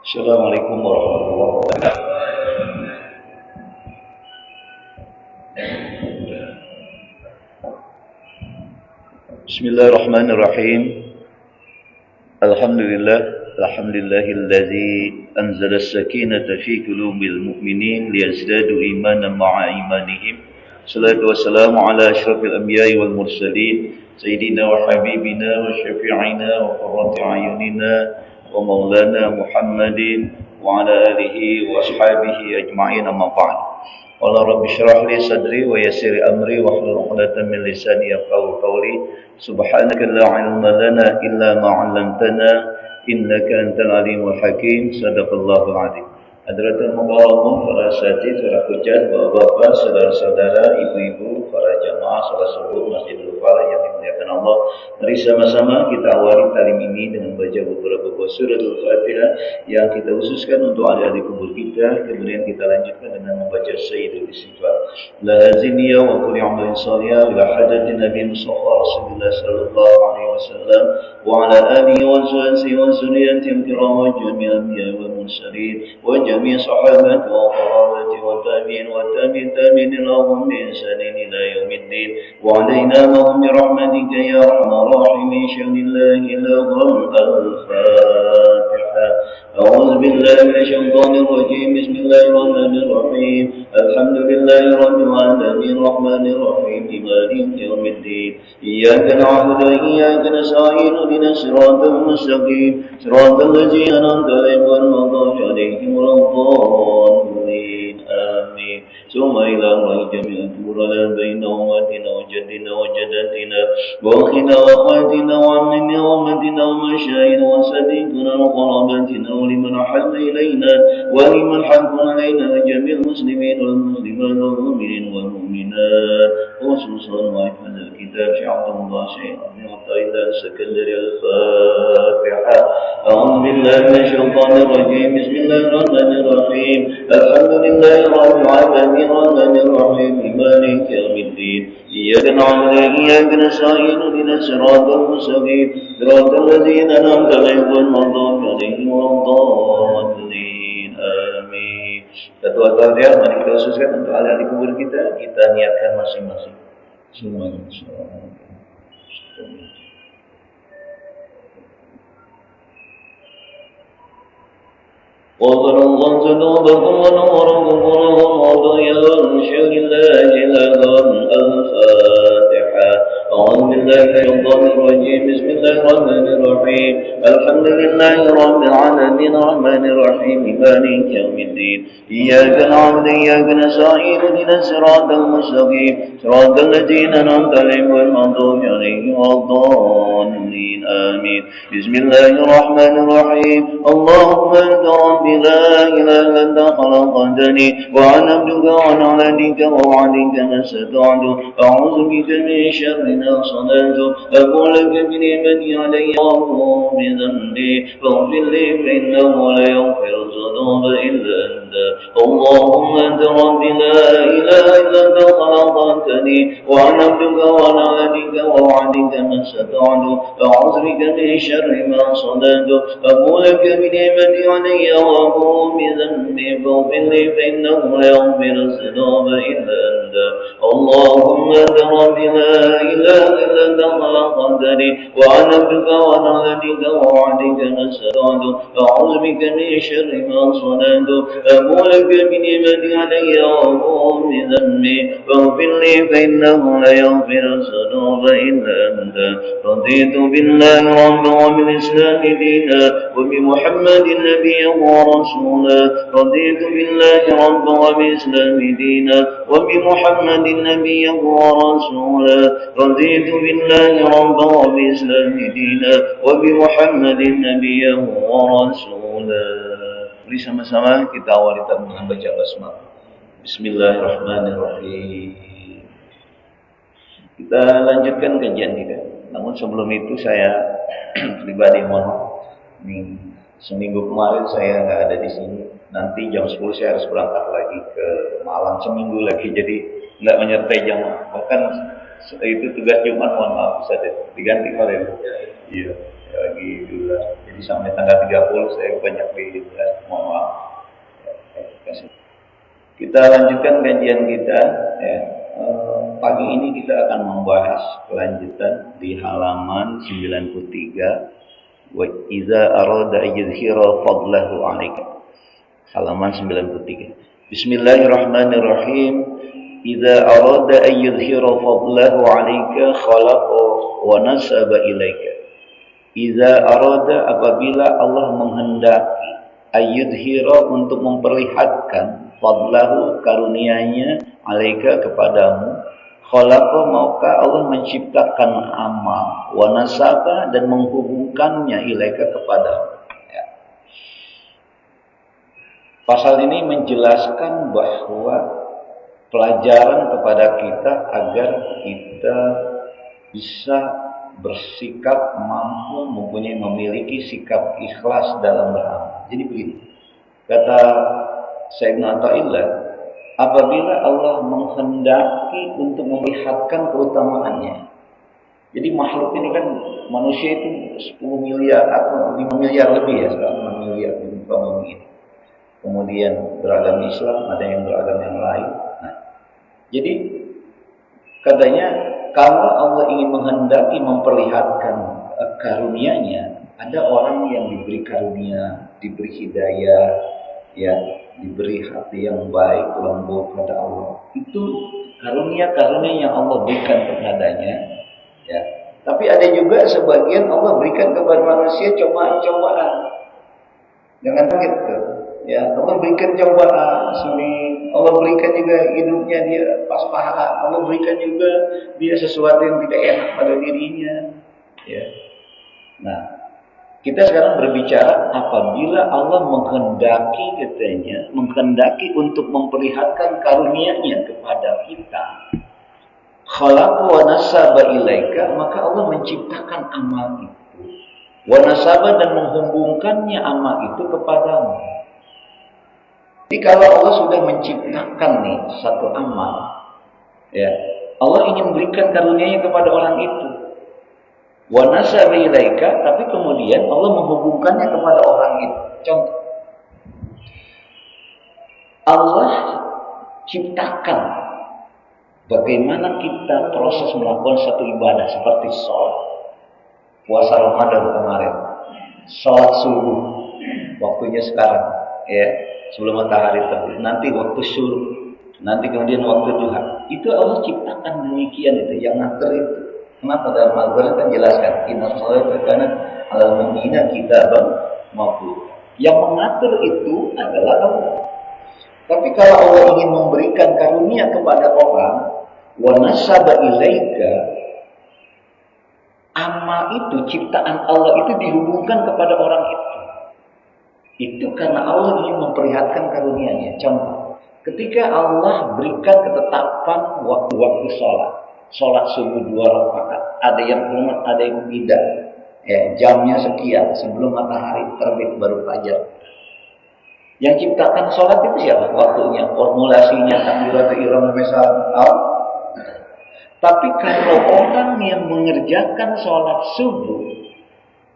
Assalamualaikum warahmatullahi wabarakatuh. Bismillahirrahmanirrahim. Alhamdulillahilladzi anzala as-sakinata fi qulubil mu'minin liyazdadu imanan ma'a imanihim. Salatu wassalamu ala asyrafil anbiya'i wal mursalin sayyidina wa habibina wa syafi'ina wa qurrati a'yunina wa maulana Muhammadin wa ala alihi wa ashabihi ajma'in, amma ba'd. Qala rabbi shrah li sadri wa yassir amri wa hlul 'uqdatam min lisani yafqahu qawli. Subhanaka la 'ilma lana illa ma 'allamtana innaka antal alimul hakim. Shadaqallahul 'azim. Hadratul mukarramun, para asatidz, para hujjah, bapak-bapak, saudara-saudara, ibu-ibu, para jamaah salat subuh Masjidil Falah yang dimuliakan Allah. Mari sama-sama kita awali talim ini dengan baca beberapa buah surat Al-Fatihah yang kita khususkan untuk adik-adik kubur kita. Kemudian kita lanjutkan dengan membaca Sayyidul Istighfar. La haziniya wa kulli amalin salihah ila hadatin Nabi Mustafa Rasulullah sallallahu alaihi wasallam wa ala alihi wa sahbihi wa zurriyyatihi kiram wa jami'al anbiya wal mursalin wa جميع صحابته وقرابته والتابعين والتابعين لهم بإحسان إلى يوم الدين وعلينا معهم برحمتك يا أرحم الراحمين. بسم الله الفاتحة. أعوذ بالله من الشيطان الرجيم. بسم الله الرحمن الرحيم. الحمد لله رب العالمين الرحمن الرحيم مالك يوم الدين. إياك نعبد وإياك نستعين اهدنا الصراط المستقيم صراط الذين أنعمت عليهم غير المغضوب عليهم ولا الضالين آمين. ثم إلى الله جميع أمورنا بينهم وأهلنا وجدنا وجدتنا وأخنا وأخواتنا وعمنا وأمتنا ومشايخنا وصديقنا وقرابتنا ولمن أحب إلينا ولمن حق علينا وجميع المسلمين والمسلمات والمؤمنين والمؤمنات خصوصا وحفظ الكتاب شيخ عبد الله شيخ عطية السكندري. الفاتحة. أعوذ بالله من الشيطان الرجيم. بسم الله الرحمن الرحيم. الحمد لله رب العالمين الرحمن الرحيم مالك يوم الدين. إياك نعبد وإياك نستعين اهدنا الصراط المستقيم صراط الذين أنعمت عليهم غير المغضوب عليهم ولا الضالين آمين. Ketua-ketua, mari kita khususkan untuk ahli kubur kita. Kita niatkan masing-masing. Semuanya. غفر الله ذنوبكم ونور قبورهم وضياء شر الله لهم. الفاتحة. أعوذ بالله من الشيطان الرجيم. بسم الله الرحمن الرحيم. الحمد لله رب العالمين الرحمن الرحيم مالك يوم الدين. إياك نعبد وإياك نستعين اهدنا الصراط المستقيم صراط الذين أنعمت عليهم غير المغضوب عليهم ولا الضالين آمين. بسم الله الرحمن الرحيم. اللهم أنت ربي لا إله إلا أنت خلقتني وأنا عبدك وأنا عليك ووعدك ما استطعت أعوذ بك من شر ما صنعت أقول لك بنعمتي علي وأقوم بذنبي فاغفر لي فإنه لا يغفر الذنوب إلا أنت. اللهم أنت ربي لا إله إلا أنت خلقتني وأنا عبدك وأنا عليك ووعدك ما استطعت أعوذ بك من شر ما صنعت أقول لك بنعمتي علي وأقوم بذنبي فاغفر لي فإنه لا يغفر الذنوب إلا أنت. اللهم أنت ربي لا إله إلا أنت خلقتني وأنا عبدك وأنا عليك ووعدك ما استطعت أعوذ بك من شر ما صنعت أقول لك بنعمتي علي وأقوم بذنبي فاغفر لي فإنه لا يغفر الذنوب إلا أنت. رضيت بالله ربا وبالإسلام دينا وبمحمد نبيا ورسولا. رضيت بالله ربا وبالإسلام دينا وبمحمد نبيا ورسولا. رضيت بالله ربا وبالإسلام دينا وبمحمد نبيا ورسولا. Mari sama-sama kita awali dengan baca basmalah. Bismillahirrahmanirrahim. Kita lanjutkan kajian kita. Namun sebelum itu saya pribadi mohon, seminggu kemarin saya nggak ada di sini. Nanti jam 10 saya harus berangkat lagi ke Malang seminggu lagi, jadi nggak menyertai jamaah. Bahkan itu tugas Jumat, mohon maaf bisa diganti kemarin. Iya, lagi dulu. Jadi sampai tanggal 30 saya banyak di Kita lanjutkan kajian kita ya. Pagi ini kita akan membahas kelanjutan di halaman 93. Wa iza arada yuzhira fadlahu 'alaika. Halaman 93. Bismillahirrahmanirrahim. Iza arada yuzhira fadlahu 'alaika khalaqa wa nasaba ilaika. Iza arada, apabila Allah menghendaki, ayyudhira, untuk memperlihatkan, fadlahu, karunia-Nya, alaika, kepadamu, khalaqa, maka Allah menciptakan amal, wa nasaba, dan menghubungkannya ilaika, kepadamu. Ya. Pasal ini menjelaskan bahwa pelajaran kepada kita agar kita bisa bersikap mampu memiliki sikap ikhlas dalam beramal. Jadi begini, kata Sayyidina Athaillah, apabila Allah menghendaki untuk memperlihatkan keutamaannya. Jadi makhluk ini kan, manusia itu 10 miliar atau 5 miliar lebih ya, sekarang 6 miliar di muka bumi ini. Kemudian beragam Islam, ada yang beragam yang lain. Nah, jadi katanya, kalau Allah ingin menghendaki memperlihatkan karunia-Nya, ada orang yang diberi karunia, diberi hidayah, ya, diberi hati yang baik, lembut pada Allah. Itu karunia-karunia yang Allah berikan kepadanya, ya. Tapi ada juga sebagian Allah berikan kepada manusia cobaan-cobaan. Jangan kaget tuh. Ya, Allah berikan cobaan, sulit. Allah berikan juga hidupnya dia pas-pasan. Allah berikan juga dia sesuatu yang tidak enak pada dirinya. Ya. Nah, kita sekarang berbicara apabila Allah menghendaki untuk memperlihatkan karunia-Nya kepada kita. Khalaqa wa nasaba ilaika, maka Allah menciptakan amal itu. Wa nasaba, dan menghubungkannya amal itu kepadamu. Jadi kalau Allah sudah menciptakan nih satu amal, ya, Allah ingin berikan karunia-Nya kepada orang itu. Wa nasaba ilaika, tapi kemudian Allah menghubungkannya kepada orang itu. Contoh, Allah ciptakan bagaimana kita proses melakukan satu ibadah seperti sholat, puasa Ramadan kemarin, sholat subuh, waktunya sekarang, ya, sebelum matahari terbit, nanti waktu syuruk, nanti kemudian waktu duha. Itu Allah ciptakan demikian, itu yang ngatur itu. Kenapa? Dalam Al-Quran kan jelaskan, inna sholata kanat 'alal mu'minina kitaban mawquta. Yang mengatur itu adalah Allah. Tapi kalau Allah ingin memberikan karunia kepada orang, wa nasaba ilaika, amal itu, ciptaan Allah itu dihubungkan kepada orang itu. Itu karena Allah ingin memperlihatkan karunia-Nya. Contoh, ketika Allah berikan ketetapan waktu-waktu sholat subuh 2 rakaat, ada yang kumat, ada yang tidak, ya, jamnya sekian, sebelum matahari terbit baru fajar. Yang ciptakan sholat itu siapa? Waktunya, formulasinya, takbiratul ihram misalnya. Tapi kalau orang yang mengerjakan sholat subuh,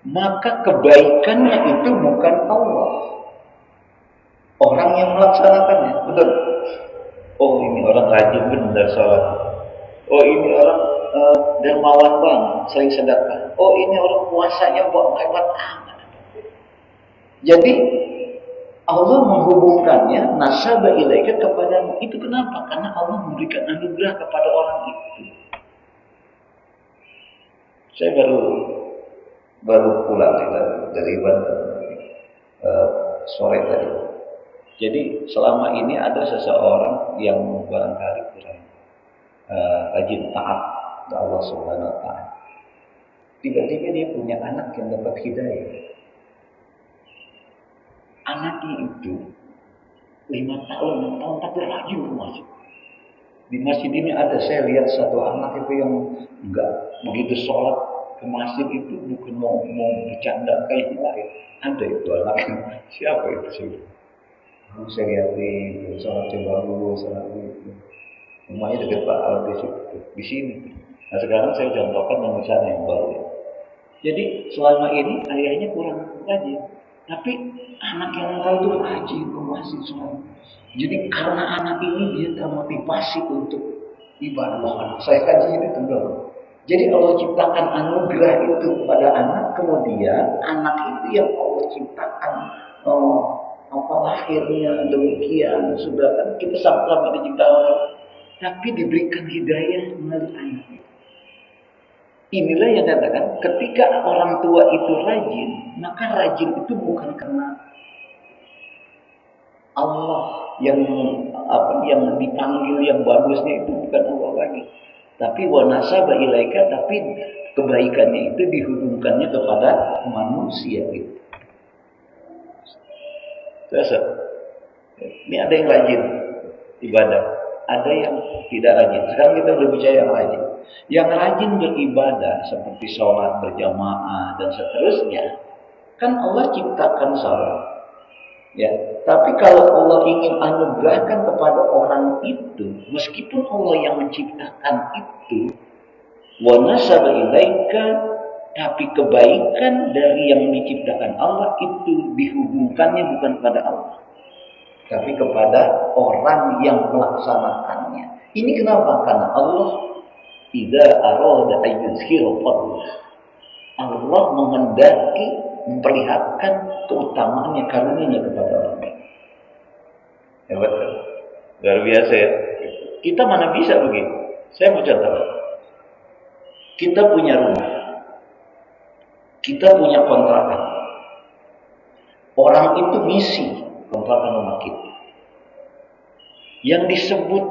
maka kebaikannya itu bukan Allah, orang yang melaksanakannya. Betul? Oh, ini orang rajin benar sholat. Oh, ini orang dermawan banget, sering sedekah. Oh, ini orang puasanya hebat amat. Jadi Allah menghubungkannya nasaba ilaika kepadamu. Itu kenapa? Karena Allah memberikan anugerah kepada orang itu. Saya baru pulang dari Bandung sore tadi. Jadi selama ini ada seseorang yang barangkali kurang rajin taat kepada Allah Subhanahu wa taala. Tiba-tiba dia punya anak yang dapat hidayah. Anaknya itu 5 tahun, 6 tahun tapi rajin ke masjid. Di masjid ini ada, saya lihat satu anak itu yang enggak begitu sholat ke masjid itu bukan mau bercanda kayak yang lain. Ada itu anaknya. Siapa itu sih? Saya lihat di sholat coba dulu, sholat dulu. Rumahnya dekat Pak Al di sini. Nah sekarang saya contohkan yang sana yang baru. Jadi selama ini ayahnya kurang rajin. Tapi anak yang engkau itu rajin, masih sholat. Jadi karena anak ini dia termotivasi untuk ibadah. Saya kaji ini benar. Jadi Allah ciptakan anugerah itu pada anak, kemudian anak itu yang Allah ciptakan lahirnya demikian sudah kan kita sama-sama diciptakan, tapi diberikan hidayah melalui anak. Inilah yang katakan ketika orang tua itu rajin, maka rajin itu bukan karena Allah yang dipanggil yang bagusnya itu bukan Allah lagi. Tapi wa nasaba ilaika, tapi kebaikannya itu dihubungkannya kepada manusia gitu. Terus ini ada yang rajin ibadah, ada yang tidak rajin. Sekarang kita udah bicara yang rajin. Yang rajin beribadah seperti sholat berjamaah dan seterusnya, kan Allah ciptakan sholat. Ya, tapi kalau Allah ingin anugerahkan kepada orang itu, meskipun Allah yang menciptakan itu, wa nasaba ilaika, tapi kebaikan dari yang diciptakan Allah itu dihubungkannya bukan kepada Allah, tapi kepada orang yang melaksanakannya. Ini kenapa? Karena Allah idza arada ayyuzhira fadlah, Allah menghendaki memperlihatkan keutamaannya, karunia kepada orang lain. Ya betul. Luar biasa ya. Kita mana bisa begitu? Saya mau contoh. Kita punya rumah. Kita punya kontrakan. Orang itu ngisi kontrakan rumah kita. Yang disebut,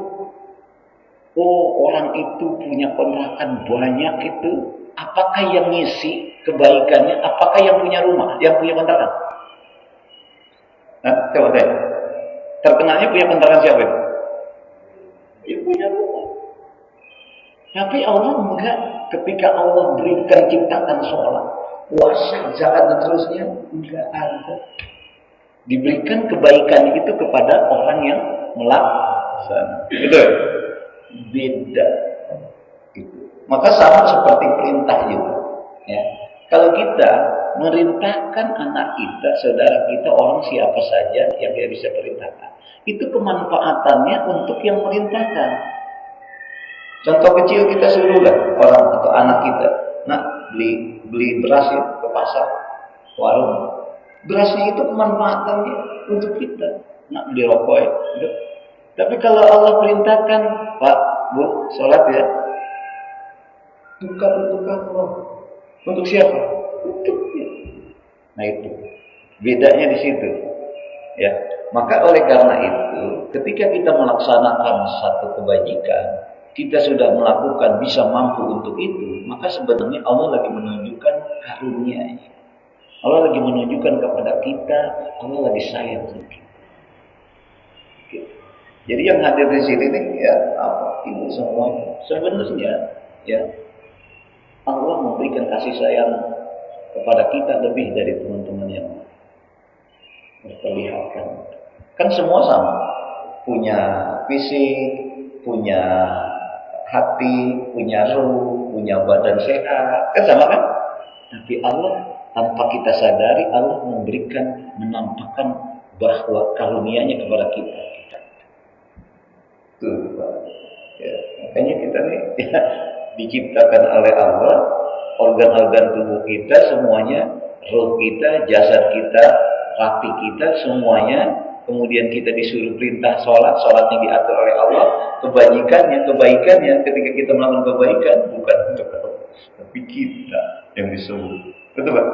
oh orang itu punya kontrakan banyak itu, apakah yang ngisi kebaikannya, apakah yang punya rumah, yang punya kontrakan? Nah, coba tanya. Terkenalnya punya kontrakan siapa itu? Yang punya rumah. Tapi Allah enggak, ketika Allah berikan ciptakan sholat, puasa, zakat dan seterusnya, enggak ada. Diberikan kebaikan itu kepada orang yang melaksanakan. Gitu. Beda. Gitu. Maka sama seperti perintah juga. Ya. Kalau kita merintahkan anak kita, saudara kita, orang siapa saja yang dia bisa perintahkan, itu kemanfaatannya untuk yang merintahkan. Contoh kecil, kita suruhlah orang atau anak kita, nah beli beras ya ke pasar, warung. Berasnya itu kemanfaatannya untuk kita. Nak beli rokok ya. Tapi kalau Allah perintahkan, Pak, Bu, sholat ya. Bukan untuk Allah. Untuk siapa? Untuknya. Nah itu bedanya di situ. Ya, maka oleh karena itu, ketika kita melaksanakan satu kebajikan, kita sudah melakukan, bisa mampu untuk itu, maka sebenarnya Allah lagi menunjukkan karunia-Nya. Allah lagi menunjukkan kepada kita, Allah lagi sayang sama kita. Gitu. Jadi yang hadir di sini nih, ya apa ibu semuanya, sebenarnya ya Allah memberikan kasih sayang kepada kita lebih dari teman-teman yang memperlihatkan. Kan semua sama, punya fisik, punya hati, punya ruh, punya badan sehat, kan sama kan? Tapi Allah tanpa kita sadari, Allah menampakkan bahwa karunia-Nya kepada kita. Tuh, ya, makanya kita nih ya, diciptakan oleh Allah, organ-organ tubuh kita semuanya, roh kita, jasad kita, hati kita semuanya, kemudian kita disuruh perintah sholat, sholatnya diatur oleh Allah, kebaikannya ketika kita melakukan kebaikan bukan untuk Allah, tapi kita yang disuruh. Betul Pak?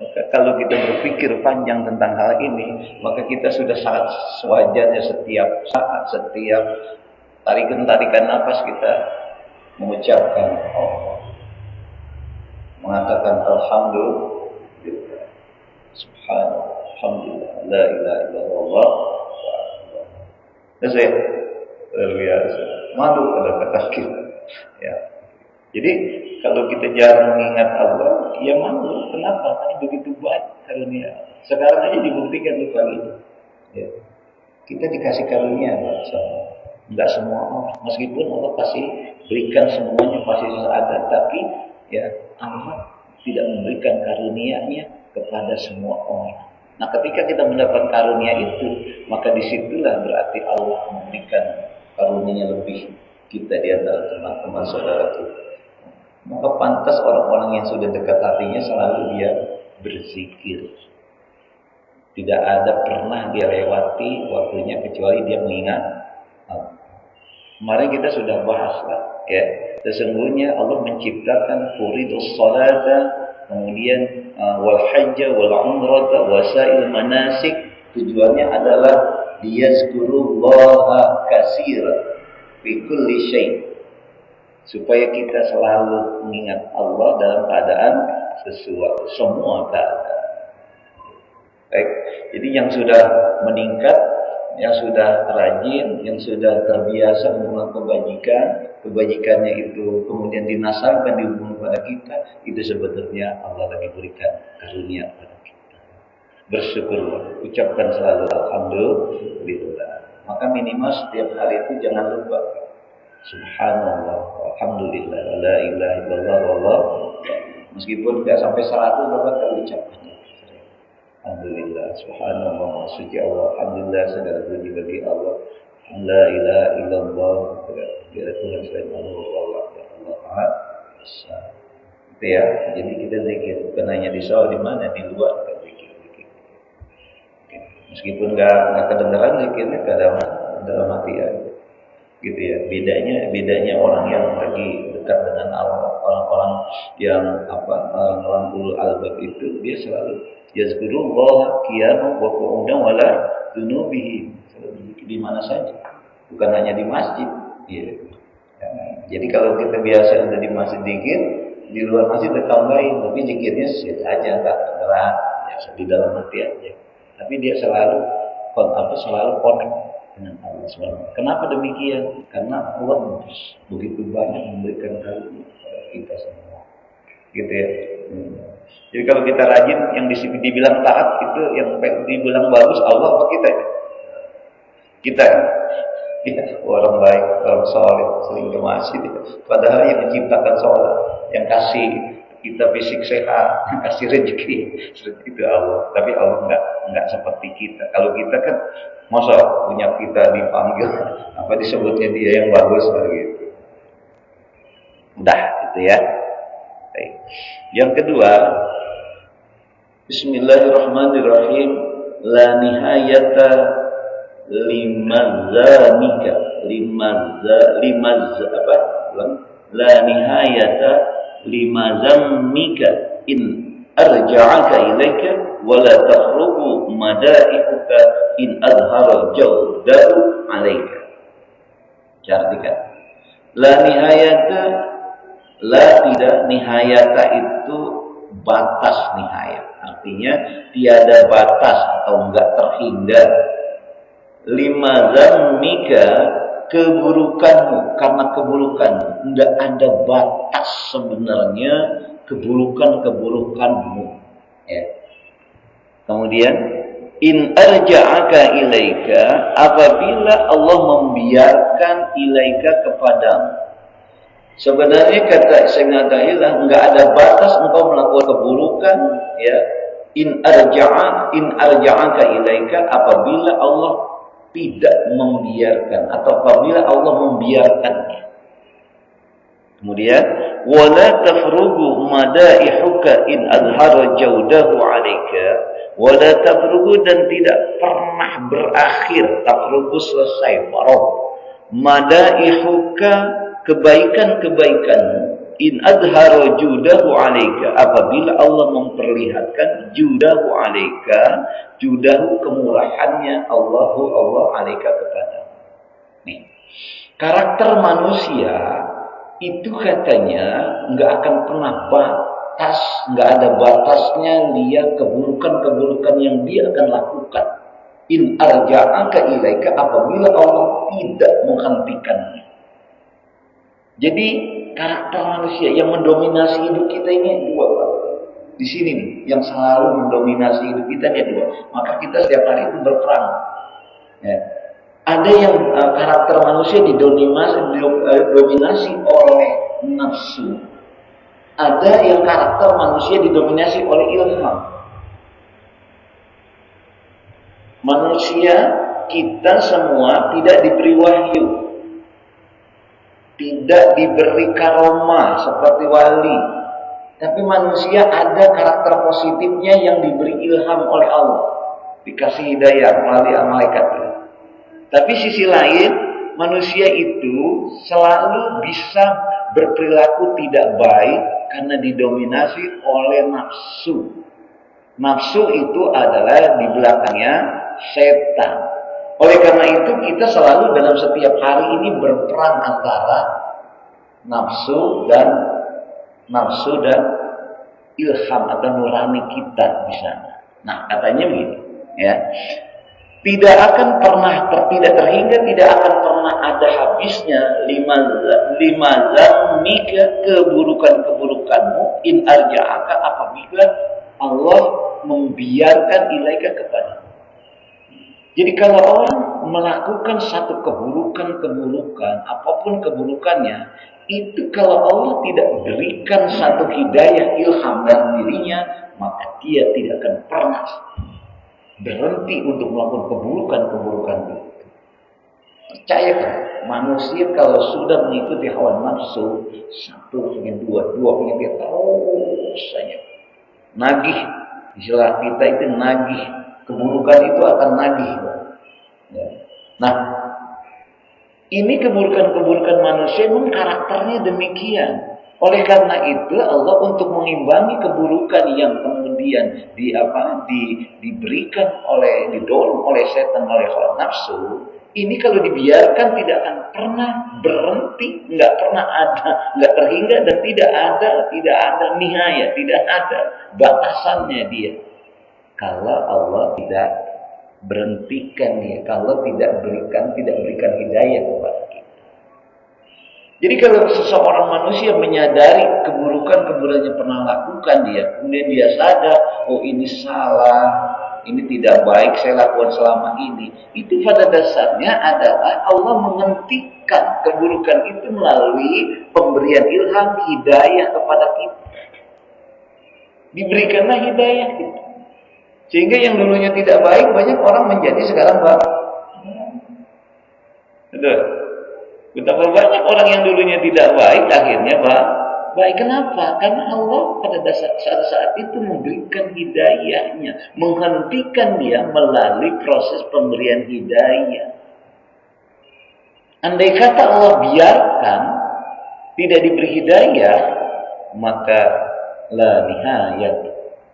Maka kalau kita berpikir panjang tentang hal ini, maka kita sudah sangat sewajarnya setiap saat, setiap tarikan nafas kita mengucapkan Allah, mengatakan alhamdulillah, subhanallah, alhamdulillah, la ilaha illallah. Nah, saya luar biasa, malu pada kata kita. Ya. Jadi kalau kita jarang mengingat Allah, ya malu. Kenapa? Karena begitu banyak karunia. Sekarang aja dibuktikan tuh kali ini. Ya. Kita dikasih karunia, enggak semua orang. Meskipun Allah pasti berikan semuanya, pasti ada, tapi ya Allah tidak memberikan karunia-Nya kepada semua orang. Nah, ketika kita mendapat karunia itu, maka disitulah berarti Allah memberikan karunia lebih kita di antara teman-teman saudara kita. Maka pantas orang-orang yang sudah dekat hatinya selalu dia berzikir. Tidak ada pernah dia lewati waktunya kecuali dia mengingat Allah. Kemarin kita sudah bahas lah, ya. Sesungguhnya Allah menciptakan furidus salata, kemudian wal hajja wal umrata wasail manasik. Tujuannya adalah liyazkurullaha katsiran fi kulli syai', supaya kita selalu mengingat Allah dalam keadaan sesuatu, semua keadaan. Baik, jadi yang sudah meningkat, yang sudah rajin, yang sudah terbiasa melakukan kebajikan, kebajikannya itu kemudian dinasabkan dihubungkan kepada kita, itu sebetulnya Allah lagi berikan karunia pada kita. Bersyukurlah, ucapkan selalu alhamdulillah. Maka minimal setiap hari itu jangan lupa subhanallah, alhamdulillah, la ilaha illallah, wallah. Meskipun tidak sampai 100 berapa kali ucapkannya. Alhamdulillah, subhanallah, suci Allah, alhamdulillah, segala puji bagi Allah, la ilaha illallah, tidak ada Tuhan selain Allah, Allah Ahad. Itu ya, jadi kita zikir, bukan hanya di sawah, di mana, di luar kita zikir. Meskipun nggak kedengaran zikirnya dalam hati aja, gitu ya. Bedanya orang yang lagi dekat dengan Allah, orang-orang yang orang-orang ulul albab itu dia selalu yazkurullah qiyaman wa qu'udan wa la dunubihi, di mana saja, bukan hanya di masjid. Ya. Jadi kalau kita biasa udah di masjid zikir, di luar masjid ditambahin, tapi zikirnya saja nggak kedengeran, ya di dalam hati aja. Tapi dia selalu connect dengan Allah SWT. Kenapa demikian? Karena Allah begitu banyak memberikan karunia kepada kita semua, gitu ya. Jadi kalau kita rajin, yang dibilang taat itu, yang dibilang bagus Allah apa kita? Kita ya, orang baik, orang soleh, sering ke masjid. Padahal yang menciptakan sholat, yang kasih kita fisik sehat, yang kasih rezeki, itu Allah. Tapi Allah enggak seperti kita. Kalau kita kan masa punya kita dipanggil, apa disebutnya dia yang bagus gitu. Udah gitu ya. Baik. Yang kedua, Bismillahirrahmanirrahim. La nihayata limazanika. La nihayata limazammika in arja'aka ilaika wa la takhrubu madaihuka in adhara jawdahu alaika. Artikan, la nihayata, la tidak, nihayata itu batas nihayat, artinya tiada batas atau enggak terhingga. Lima zammika, keburukanmu, karena keburukanmu enggak ada batas sebenarnya keburukanmu, ya. Kemudian in arja'aka ilaika, apabila Allah membiarkan ilaika kepadamu. Sebenarnya kata Sayyidina Dahilah, enggak ada batas engkau melakukan keburukan, ya. In arja'aka ilaika, apabila Allah tidak membiarkan atau apabila Allah membiarkannya. Kemudian wala tafrugu madaihuka in adhara jawdahu alayka, wala tafrugu, dan tidak pernah berakhir, tafrugu selesai, faragh, madaihuka, kebaikan-kebaikanmu, in adhara judahu alayka, apabila Allah memperlihatkan judahu alayka, judahu kemurahannya Allah alayka kepadamu. Nih, karakter manusia itu katanya nggak akan pernah batas, nggak ada batasnya dia keburukan-keburukan yang dia akan lakukan. In arja'aka ilaika, apabila Allah tidak menghentikannya. Jadi karakter manusia yang mendominasi hidup kita ini dua, Pak. Di sini nih, yang selalu mendominasi hidup kita ini dua. Maka kita setiap hari itu berperang. Ya. Ada yang karakter manusia didominasi oleh nafsu. Ada yang karakter manusia didominasi oleh ilham. Manusia kita semua tidak diberi wahyu, tidak diberi karomah seperti wali. Tapi manusia ada karakter positifnya yang diberi ilham oleh Allah, dikasih hidayah melalui malaikat. Tapi sisi lain, manusia itu selalu bisa berperilaku tidak baik karena didominasi oleh nafsu. Nafsu itu adalah di belakangnya setan. Oleh karena itu kita selalu dalam setiap hari ini berperang antara nafsu dan ilham atau nurani kita di sana. Nah, katanya begini, ya. Tidak akan ada habisnya lima zammika keburukanmu in arja'aka apabila Allah membiarkan ilaika kepada. Jadi kalau orang melakukan satu keburukan, apapun keburukannya, itu kalau Allah tidak berikan satu hidayah ilham dalam dirinya, maka dia tidak akan pernah berhenti untuk melakukan keburukan itu. Percaya kan? Manusia kalau sudah mengikuti hawa nafsu, satu ingin dua ingin tiga, terus saja nagih. Istilah kita itu nagih. Keburukan itu akan nagih. Ya. Nah, ini keburukan manusia memang karakternya demikian. Oleh karena itu Allah untuk mengimbangi keburukan yang kemudian diberikan didorong oleh setan, oleh hawa nafsu, ini kalau dibiarkan tidak akan pernah berhenti, nggak pernah ada, nggak terhingga dan tidak ada nihaya, tidak ada batasannya dia. Kalau Allah tidak berhentikan dia, kalau tidak berikan hidayah kepada kita. Jadi kalau seseorang manusia menyadari keburukan yang pernah lakukan dia, kemudian dia sadar, oh ini salah, ini tidak baik saya lakukan selama ini, itu pada dasarnya adalah Allah menghentikan keburukan itu melalui pemberian ilham hidayah kepada kita. Diberikanlah hidayah kita. Sehingga yang dulunya tidak baik, banyak orang menjadi sekarang baik. Betul. Betapa banyak orang yang dulunya tidak baik, akhirnya baik. Kenapa? Karena Allah pada saat itu memberikan hidayahnya, menghentikan dia melalui proses pemberian hidayah. Andai kata Allah biarkan tidak diberi hidayah, maka la nihayat,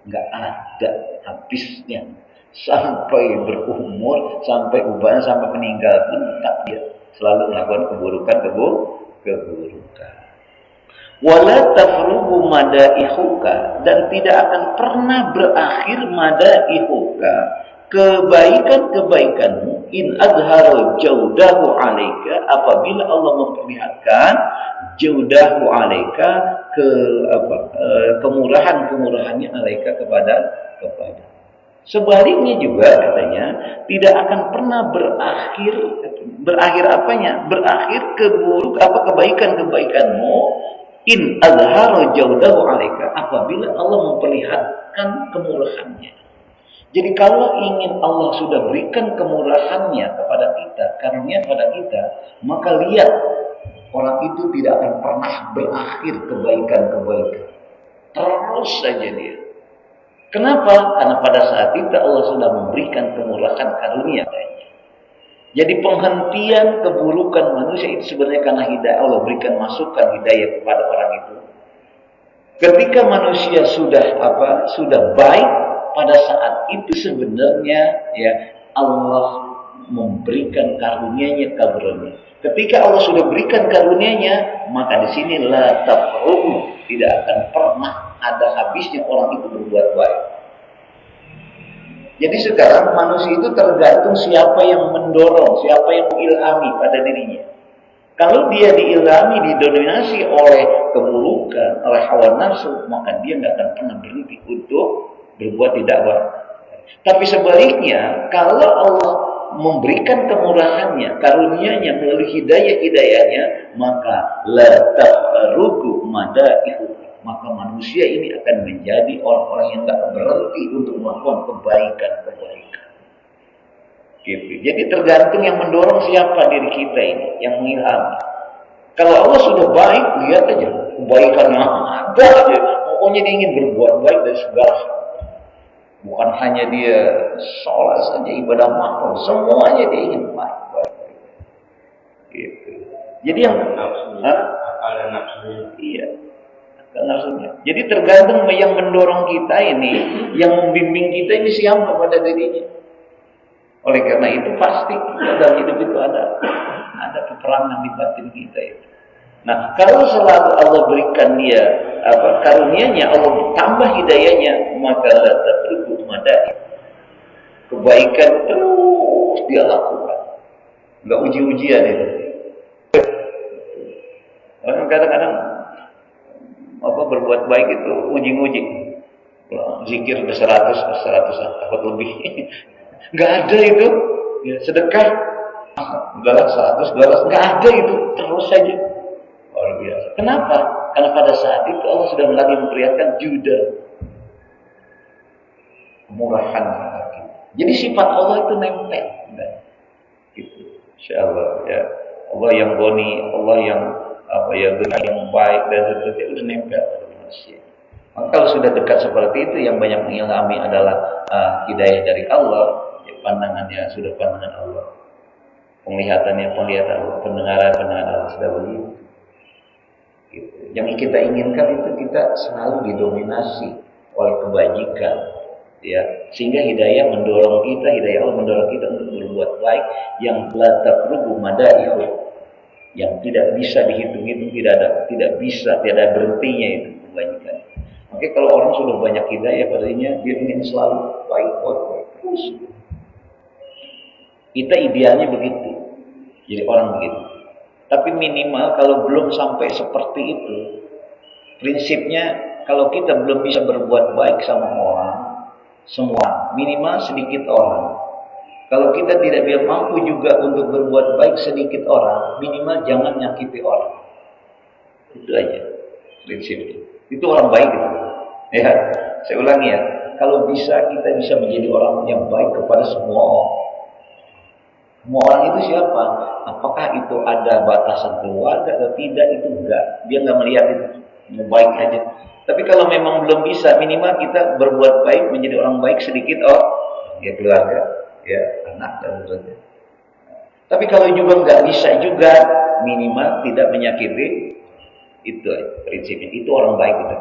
nggak ada habisnya sampai berumur, sampai ubahnya, sampai meninggal pun tetap dia selalu melakukan keburukan. Wala tafrugu madaihuka, dan tidak akan pernah berakhir madaihuka, kebaikanmu in adhara jaudahu alaika, apabila Allah memperlihatkan jaudahu alaika kemurahannya alaika kepada. Sebaliknya juga katanya tidak akan pernah berakhir apanya? Berakhir kebaikanmu in azhara jaudahu alaika, apabila Allah memperlihatkan kemurahannya. Jadi kalau ingin Allah sudah berikan kemurahannya kepada kita, karunia kepada kita, maka lihat orang itu tidak akan pernah berakhir kebaikan. Terus saja dia. Kenapa? Karena pada saat itu Allah sudah memberikan kemurahan karunia. Jadi penghentian keburukan manusia itu sebenarnya karena hidayah Allah berikan masukan hidayah kepada orang itu. Ketika manusia sudah baik, pada saat itu sebenarnya ya Allah memberikan karunia-Nya. Ketika Allah sudah berikan karunia-Nya, maka di sini la tafrugu, tidak akan pernah ada habisnya orang itu berbuat baik. Jadi sekarang manusia itu tergantung siapa yang mendorong, siapa yang mengilhami pada dirinya. Kalau dia diilhami, didominasi oleh keburukan, oleh hawa nafsu, maka dia nggak akan pernah berhenti untuk berbuat tidak baik. Tapi sebaliknya, kalau Allah memberikan kemurahannya, karunia-Nya melalui hidayah-hidayahnya, maka la tafrugu madaihu, maka manusia ini akan menjadi orang-orang yang tak berhenti untuk melakukan kebaikan. Gitu. Jadi tergantung yang mendorong siapa diri kita ini, yang mengilhami. Kalau Allah sudah baik, lihat aja kebaikan ada aja. Pokoknya dia ingin berbuat baik dari segala hal. Bukan hanya dia sholat saja, ibadah makhluk, semuanya dia ingin baik. Gitu. Jadi yang akal dan nafsunya. Iya. Akal nafsunya. Jadi tergantung yang mendorong kita ini, yang membimbing kita ini siapa pada dirinya. Oleh karena itu pasti dalam hidup itu ada peperangan di batin kita itu. Nah, kalau selalu Allah berikan dia karunia-Nya, Allah tambah hidayahnya, maka la tatruku madai. Kebaikan terus dia lakukan. Enggak uji-ujian itu. Kadang-kadang berbuat baik itu uji-uji. Zikir 100 takut lebih. Enggak ada itu. Ya, sedekah galas 100 galas, enggak ada itu, terus saja. Luar biasa. Kenapa? Karena pada saat itu Allah sudah lagi memperlihatkan juda, kemurahan. Jadi sifat Allah itu nempel. Gitu. Insyaallah ya. Allah yang goni, Allah yang yang baik dan seterusnya itu nempel pada manusia. Maka kalau sudah dekat seperti itu, yang banyak mengilhami adalah hidayah dari Allah. Ya, pandangannya sudah pandangan Allah, penglihatannya penglihatan Allah, pendengaran Allah sudah begitu. Gitu. Yang kita inginkan itu kita selalu didominasi oleh kebajikan, ya, sehingga hidayah mendorong kita, hidayah Allah mendorong kita untuk berbuat baik yang la taqrubu madaihu, yang tidak bisa dihitung-hitung, tidak ada berhentinya itu kebajikan. Oke, kalau orang sudah banyak hidayah padanya, dia ingin selalu baik terus. Kita idealnya begitu, jadi orang begitu. Tapi minimal kalau belum sampai seperti itu, prinsipnya kalau kita belum bisa berbuat baik sama orang, semua minimal sedikit orang. Kalau kita tidak mampu juga untuk berbuat baik sedikit orang, minimal jangan nyakiti orang. Itu aja prinsipnya. Itu orang baik itu. Ya, saya ulangi ya. Kalau bisa kita bisa menjadi orang yang baik kepada semua orang. Semua orang itu siapa? Apakah itu ada batasan keluarga atau tidak, itu enggak. Dia enggak melihat itu. Mau baik aja. Tapi kalau memang belum bisa, minimal kita berbuat baik menjadi orang baik sedikit, ya keluarga, ya anak dan sebagainya. Tapi kalau juga enggak bisa juga, minimal tidak menyakiti, itu prinsipnya. Itu orang baik itu.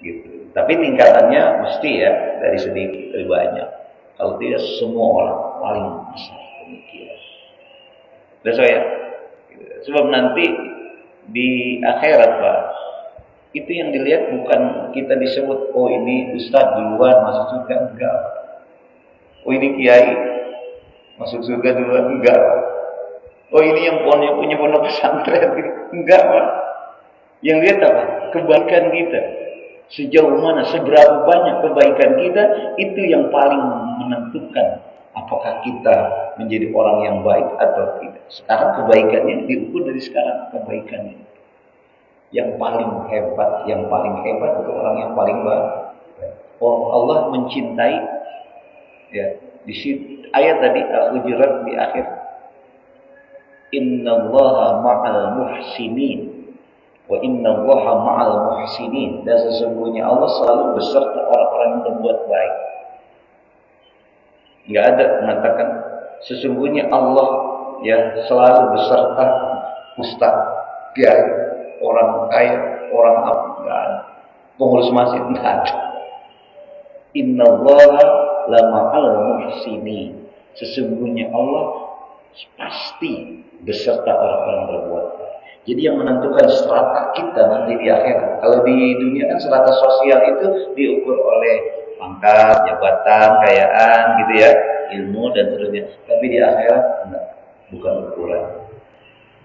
Gitu. Tapi tingkatannya mesti ya dari sedikit, dari banyak. Kalau tidak semua orang paling besar. Dan saya, sebab nanti di akhirat Pak, itu yang dilihat bukan kita disebut, oh ini ustaz duluan masuk surga, enggak. Oh ini kiai masuk surga duluan, enggak. Oh ini yang punya pondok pesantren, enggak Pak. Yang lihat apa? Kebaikan kita. Sejauh mana, seberapa banyak kebaikan kita, itu yang paling menentukan apakah kita menjadi orang yang baik atau tidak. Sekarang kebaikannya diukur dari sekarang kebaikannya. Yang paling hebat itu orang yang paling baik. Oh, Allah mencintai, ya, di situ ayat tadi Al-Hujurat di akhir. Innallaha ma'al muhsinin wa innallaha ma'al muhsinin. Dan sesungguhnya Allah selalu beserta orang-orang yang berbuat baik. Enggak ada mengatakan sesungguhnya Allah ya selalu beserta ustaz, kiai, orang kaya, orang apa, enggak ada. Pengurus masjid, enggak ada. Innallaha lama'al muhsinin. Sesungguhnya Allah pasti beserta orang-orang berbuat baik. Jadi yang menentukan strata kita nanti di akhirat. Kalau di dunia kan strata sosial itu diukur oleh pangkat, jabatan, kekayaan, gitu ya, ilmu dan seterusnya. Tapi di akhirat enggak, bukan ukuran.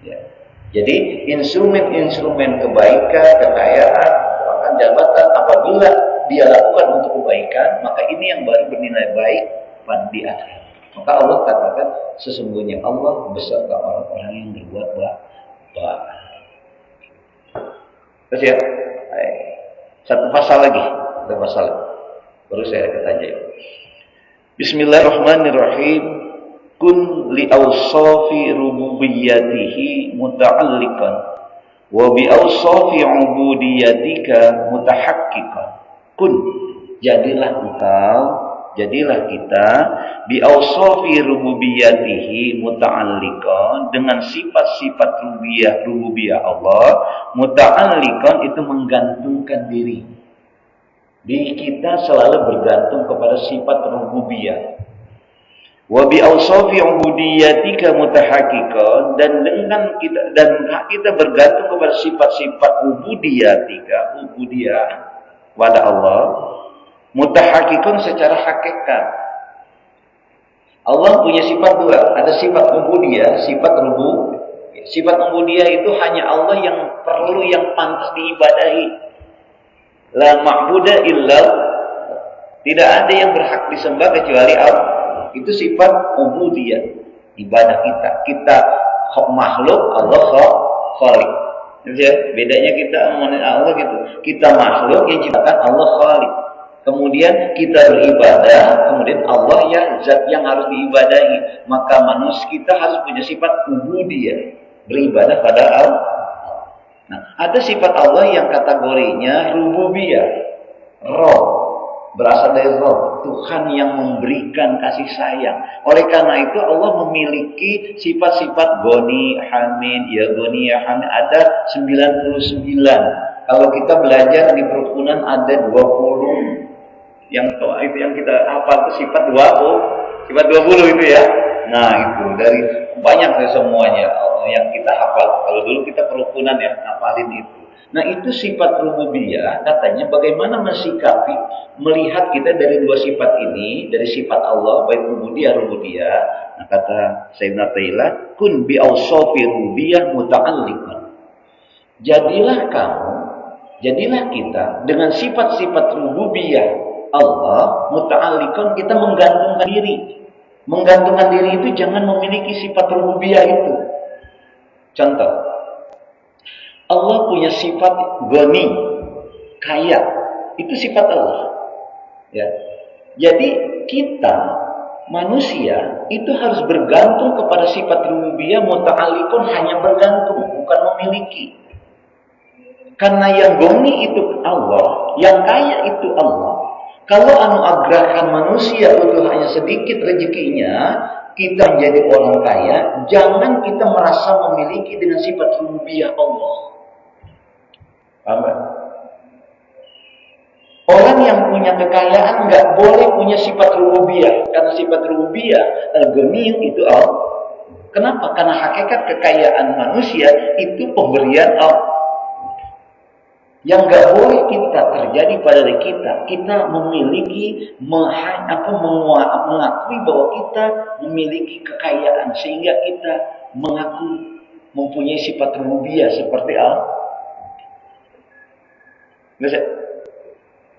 Ya. Jadi instrumen kebaikan, kekayaan, bahkan jabatan, apabila dia lakukan untuk kebaikan, maka ini yang baru bernilai baik pada di akhirat. Maka Allah katakan sesungguhnya Allah beserta orang-orang yang berbuat baik. Terus ya, satu pasal lagi. Baru saya akan tanya. Bismillahirrahmanirrahim. kun li awsafi rububiyyatihi muta'alliqan wa bi awsafi ubudiyatika mutahaqqiqan. Kun, jadilah kita bi awsafi rububiyyatihi muta'alliqan, dengan sifat-sifat rububiyah Allah. Muta'alliqan itu menggantungkan diri. Diri kita selalu bergantung kepada sifat rububiyah. Wa bi awsafi ubudiyatika mutahaqqiqan, dan kita bergantung kepada sifat-sifat ubudiyah kepada Allah. Mutahaqqiqan secara hakikat. Allah punya sifat dua, ada sifat ubudiyah, sifat rububiyah. Sifat ubudiyah itu hanya Allah yang perlu, yang pantas diibadahi. La ma'budu illa, tidak ada yang berhak disembah kecuali Allah. Itu sifat ubudiyah, ibadah kita. Kita makhluk, Allah khaliq. Bedanya kita sama Allah gitu. Kita makhluk yang ciptakan, Allah khaliq. Kemudian kita beribadah, kemudian Allah ya zat yang harus diibadahi. Maka manusia kita harus punya sifat ubudiyah, beribadah pada Allah. Nah, ada sifat Allah yang kategorinya rububiyah, Roh, berasal dari Roh, Tuhan yang memberikan kasih sayang. Oleh karena itu Allah memiliki sifat-sifat Goni, Hamid, ya Goni, ya Hamid, ada 99. Kalau kita belajar di perukunan ada 20. Yang kita hafal itu sifat 20 itu ya. Nah, itu dari banyak dari semuanya yang kita hafal. Kalau dulu kita perukunan ya, hafalin itu. Nah, itu sifat rububiyah, katanya bagaimana mensikapi, melihat kita dari dua sifat ini, dari sifat Allah, baik rububiyah. Nah, kata Sayyidina Ta'ilah, kun bi awsafi rububiyah muta'alliqan. Jadilah kita dengan sifat-sifat rububiyah Allah muta'alliqan, kita menggantungkan diri. Menggantungkan diri itu jangan memiliki sifat rububiyah itu. Contoh, Allah punya sifat Ghani, kaya. Itu sifat Allah. Ya. Jadi kita manusia itu harus bergantung kepada sifat rububiyah muta'alliqan, hanya bergantung, bukan memiliki. Karena yang Ghani itu Allah, yang kaya itu Allah. Kalau anugerahkan manusia itu hanya sedikit rezekinya, kita menjadi orang kaya, jangan kita merasa memiliki dengan sifat rububiyah Allah. Paham? Orang yang punya kekayaan nggak boleh punya sifat rububiyah, karena sifat rububiyah al-Ghani itu Allah. Kenapa? Karena hakikat kekayaan manusia itu pemberian Allah. Yang nggak boleh kita terjadi pada diri kita memiliki mengakui bahwa kita memiliki kekayaan sehingga kita mengaku mempunyai sifat rububiyah seperti Allah.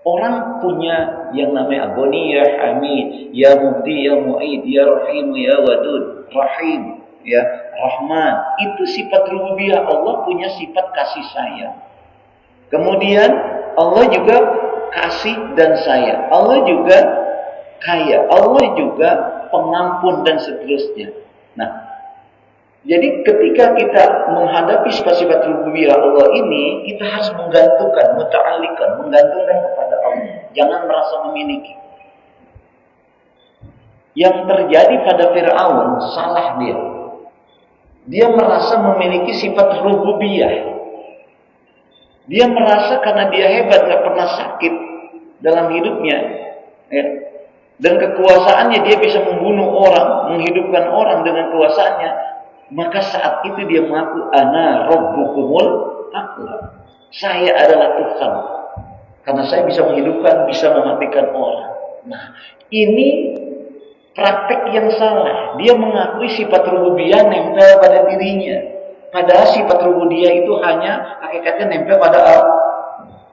Orang punya yang namanya Ghani, ya Hamid, ya Mubdi, ya Mu'id, ya Rahim, ya Wadud, Rahim, ya Rahman. Itu sifat rububiyah. Allah punya sifat kasih sayang. Kemudian Allah juga kasih dan sayang. Allah juga kaya. Allah juga pengampun dan seterusnya. Nah, jadi ketika kita menghadapi sifat-sifat rububiyah Allah ini, kita harus menggantungkan, muta'alliqan, menggantungkan kepada Allah. Jangan merasa memiliki. Yang terjadi pada Fir'aun, salah dia. Dia merasa memiliki sifat rububiyah. Dia merasa karena dia hebat, gak pernah sakit dalam hidupnya, ya. Dan kekuasaannya dia bisa membunuh orang, menghidupkan orang dengan kuasaannya. Maka saat itu dia mengaku, ana rabbukumul a'la. Saya adalah Tuhan. Karena saya bisa menghidupkan, bisa mematikan orang. Nah, ini praktek yang salah. Dia mengakui sifat rububiyah nempel pada dirinya. Padahal sifat rububiyah itu hanya hakikatnya nempel pada Allah.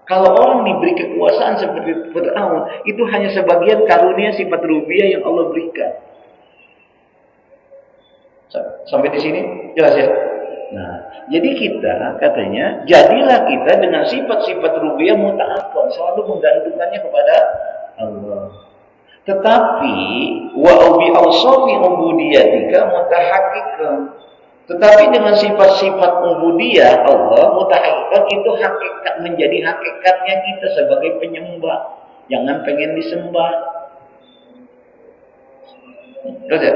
Kalau orang diberi kekuasaan seperti Fir'aun, itu hanya sebagian karunia sifat rububiyah yang Allah berikan. Sampai di sini jelas ya? Nah, jadi kita katanya, jadilah kita dengan sifat-sifat rububiyah muta'alliqan, selalu menggantungkannya kepada Allah. Tetapi wa bi awsafi ubudiyatika mutahaqqiqan. Tetapi dengan sifat-sifat ubudiyah Allah mutahaqqiqan itu hakikat menjadi hakikatnya kita sebagai penyembah. Jangan pengen disembah. Terus ya?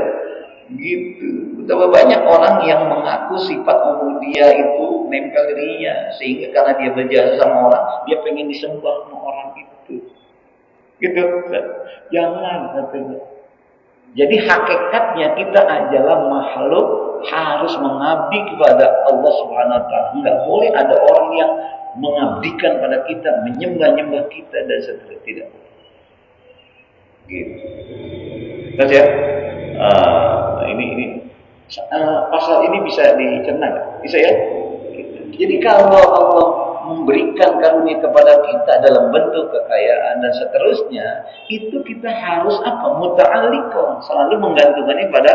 Gitu. Betapa banyak orang yang mengaku sifat ubudiyah itu nempel dirinya sehingga karena dia berjasa sama orang, dia pengen disembah sama orang itu. Gitu. Jangan katanya. Jadi hakikatnya kita adalah makhluk harus mengabdi kepada Allah Subhanahu wa taala. Enggak boleh ada orang yang mengabdikan pada kita, menyembah-nyembah kita dan seterusnya. Tidak. Gitu. Terus ya. Ini pasal ini bisa dicerna, bisa ya? Jadi kalau Allah memberikan karunia kepada kita dalam bentuk kekayaan dan seterusnya, itu kita harus apa? Muta'alliqun, selalu menggantungkannya pada.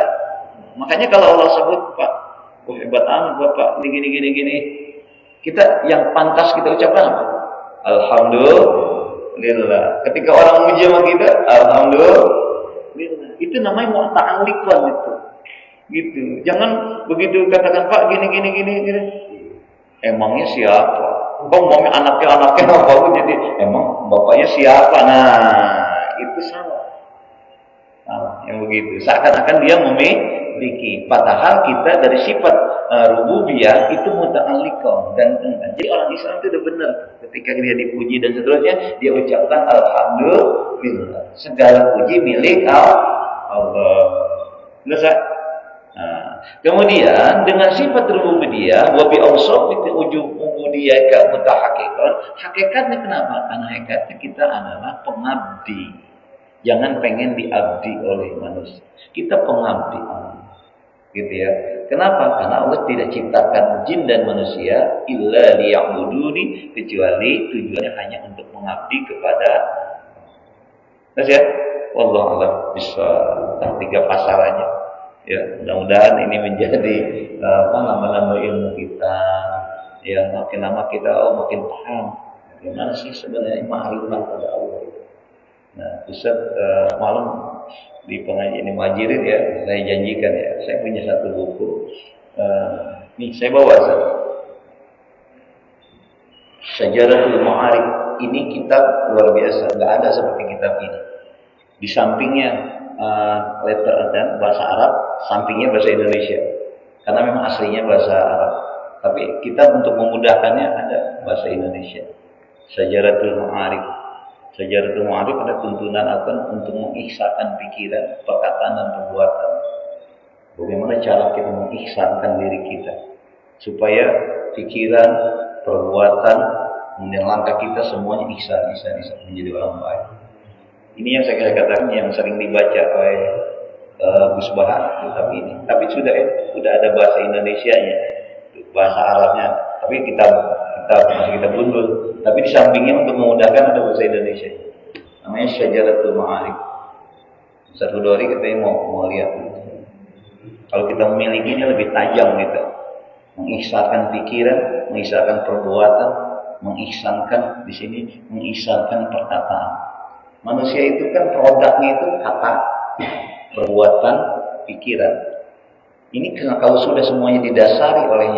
Makanya kalau Allah sebut, Pak, hebat amat Bapak, gini. Kita yang pantas kita ucapkan apa? Alhamdulillah. Ketika orang muji sama kita, alhamdulillah. Itu namanya muta'alliqun itu. Gitu. Jangan begitu katakan Pak gini. Emangnya siapa? Bang, anaknya apa? Jadi emang bapaknya siapa? Nah, itu salah. Yang begitu. Seakan-akan dia memiliki. Padahal kita dari sifat rububiyah itu muta'alliqun dan jadi orang Islam itu udah benar. Ketika dia dipuji dan seterusnya, dia ucapkan alhamdulillah. Segala puji milik Allah. Kemudian dengan sifat rububiyah wa bi awsafi ubudiyyah mutahaqqiqan, hakikatnya kenapa? Karena hakikatnya kita adalah pengabdi. Jangan pengen diabdi oleh manusia. Kita pengabdi Allah. Gitu ya. Kenapa? Karena Allah tidak ciptakan jin dan manusia illa liya'buduni, kecuali tujuannya hanya untuk mengabdi kepada. Terus ya, wallahu a'lam bisa 3 pasal aja. Ya, mudah-mudahan ini menjadi nambah ilmu kita. Ya, makin lama kita makin paham bagaimana sih sebenarnya ma'rifat pada Allah itu. Nah, Ustaz malam di pengajian Majirin ya, saya janjikan ya, saya punya satu buku. Nih saya bawa Ustaz. Syajaratul Ma'arif. Ini kitab luar biasa, nggak ada seperti kitab ini. Di sampingnya letter dan bahasa Arab, sampingnya bahasa Indonesia. Karena memang aslinya bahasa Arab. Tapi kitab untuk memudahkannya ada bahasa Indonesia. Syajaratul Ma'arif. Syajaratul Ma'arif ada tuntunan akan untuk mengihsankan pikiran, perkataan dan perbuatan. Bagaimana cara kita mengihsankan diri kita supaya pikiran, perbuatan, dan langkah kita semuanya ihsan menjadi orang baik. Ini yang saya katakan yang sering dibaca oleh Gus Bahar kitab ini. Tapi sudah ada bahasa Indonesianya, bahasa Arabnya. Tapi masih kita gundul. Tapi di sampingnya untuk memudahkan ada bahasa Indonesia. Namanya Syajaratul Ma'arif. Ustaz Hudori katanya mau lihat. Kalau kita memilikinya lebih tajam gitu. Mengihsankan pikiran, mengihsankan perbuatan, mengihsankan di sini, mengihsankan perkataan. Manusia itu kan produknya itu kata, perbuatan, pikiran. Ini kalau sudah semuanya didasari oleh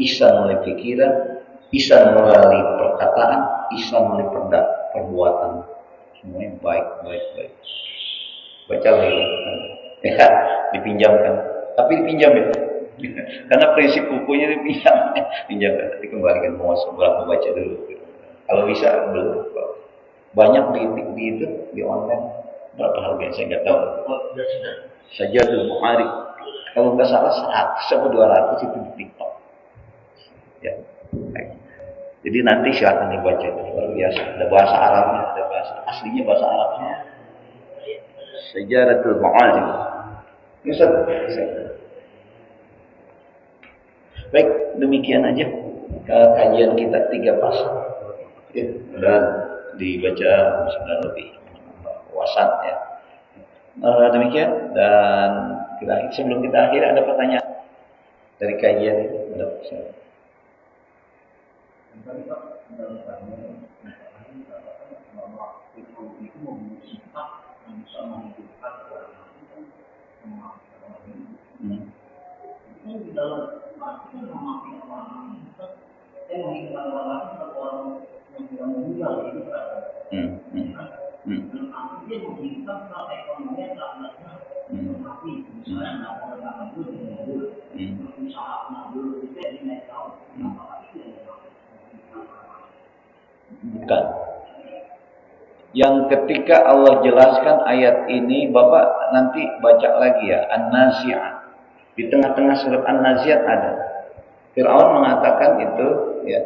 ihsan oleh pikiran, ihsan melalui perkataan, ihsan melalui perbuatan. Semuanya baik. Baca lagi. Ya, dipinjamkan. Tapi dipinjam ya. Karena prinsip bukunya pinjamkan. Tapi kembalikan mau seberapa baca dulu. Kalau bisa belum. Banyak di online. Berapa harganya saya nggak tahu. Syajaratul Ma'arif. Kalau nggak salah 100 atau 200 itu di TikTok. Ya. Jadi nanti silakan dibaca, luar biasa. Ada bahasa Arabnya, ada bahasa aslinya bahasa Arabnya. Syajaratul Ma'arif. Baik, demikian aja kajian kita 3 pasal. Ya, dan dibaca sudah lebih wawasan ya. Demikian dan sebelum kita akhiri ada pertanyaan dari kajian itu. Ada pertanyaan. Tadi Pak, itu Bukan. Yang ketika Allah jelaskan ayat ini, Bapak nanti baca lagi ya, An-Nazi'at. Di tengah-tengah surat An-Nazi'at ada. Fir'aun mengatakan itu, ya,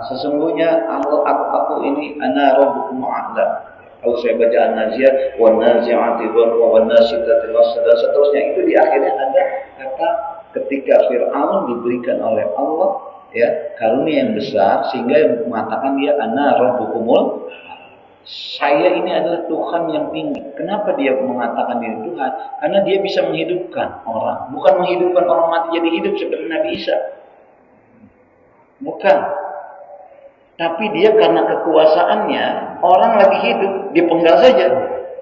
sesungguhnya aku ini ana rabbukum a'la. Kalau saya baca An-Nazi'at, wan-nazi'ati gharqa wan-nasitati nasda dan seterusnya, itu di akhirnya ada kata ketika Fir'aun diberikan oleh Allah, ya, karunia yang besar sehingga mengatakan dia ana rabbukumul, saya ini adalah Tuhan yang tinggi. Kenapa dia mengatakan diri Tuhan? Karena dia bisa menghidupkan orang, bukan menghidupkan orang mati jadi hidup seperti Nabi Isa. Bukan. Tapi dia karena kekuasaannya, orang lagi hidup, dipenggal saja.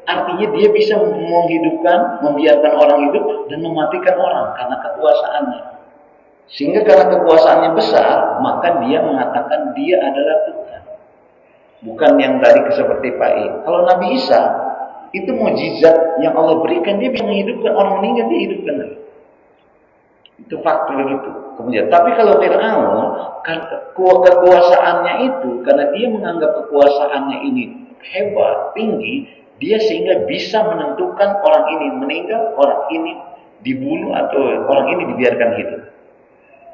Artinya dia bisa menghidupkan, membiarkan orang hidup dan mematikan orang karena kekuasaannya. Sehingga karena kekuasaannya besar, maka dia mengatakan dia adalah Tuhan. Bukan yang tadi seperti Pak I. Kalau Nabi Isa, itu mukjizat yang Allah berikan, dia bisa menghidupkan orang meninggal, dia hidupkan lagi. Itu fakta begitu. Kemudian, tapi kalau Fir'aun, kekuasaannya itu, karena dia menganggap kekuasaannya ini hebat, tinggi, dia sehingga bisa menentukan orang ini meninggal, orang ini dibunuh, atau orang ini dibiarkan hidup.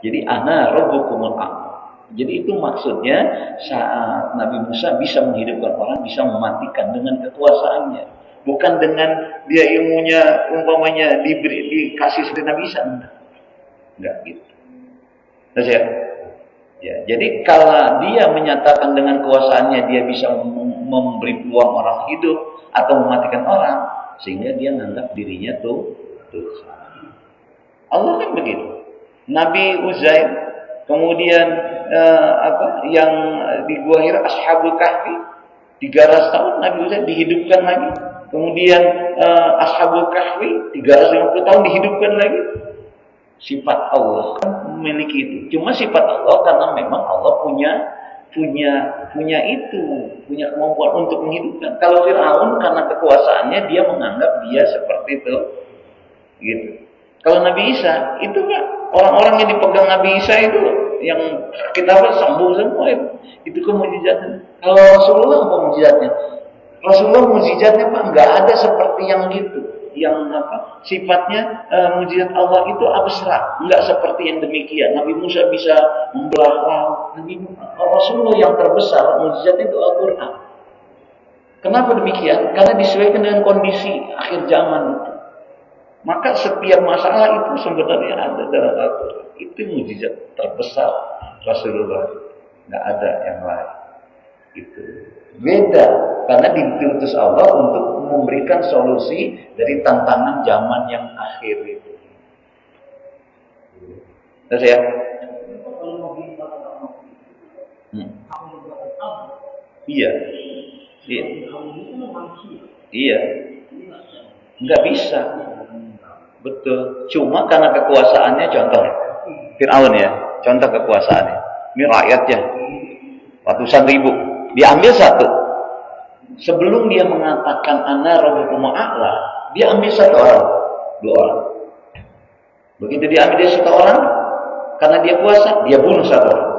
Jadi, ana rabbukumul a'la. Jadi itu maksudnya saat Nabi Musa bisa menghidupkan orang, bisa mematikan dengan kekuasaannya. Bukan dengan dia ilmunya umpamanya dikasih seperti Nabi Isa. Enggak gitu. Terus ya, jadi kalau dia menyatakan dengan kuasaannya dia bisa memberi peluang orang hidup atau mematikan orang, sehingga dia menganggap dirinya tuh Tuhan. Allah kan begitu. Nabi Uzair, kemudian yang di Gua Hira, Ashabul Kahfi 300 tahun Nabi Uzair dihidupkan lagi. Kemudian Ashabul Kahfi 350 tahun dihidupkan lagi. Sifat Allah kan memiliki itu. Cuma sifat Allah karena memang Allah punya kemampuan untuk menghidupkan. Kalau Fir'aun karena kekuasaannya dia menganggap dia seperti itu. Gitu. Kalau Nabi Isa itu kan orang-orang yang dipegang Nabi Isa itu yang kita sambung semua itu kemujizatnya. Kalau Rasulullah apa mujizatnya? Rasulullah mujizatnya Pak nggak ada seperti yang gitu, yang sifatnya mujizat Allah itu abstrak, nggak seperti yang demikian. Nabi Musa bisa membelah laut. Rasulullah yang terbesar mujizatnya itu Al-Quran. Kenapa demikian? Karena disesuaikan dengan kondisi akhir zaman itu. Maka setiap masalah itu sebenarnya ada dalam Al-Quran. Itu mujizat terbesar Rasulullah. Nggak ada yang lain. Itu beda karena diutus Allah untuk memberikan solusi dari tantangan zaman yang akhir itu. Terus ya? Iya. Iya. Iya. Nggak bisa. Betul. Cuma karena kekuasaannya, contoh Fir'aun ya, contoh kekuasaannya. Ini rakyatnya ratusan ribu, diambil satu. Sebelum dia mengatakan ana rabbukumul a'la, dia ambil satu orang, dua orang. Begitu dia ambil dia satu orang, karena dia kuasa, dia bunuh satu orang.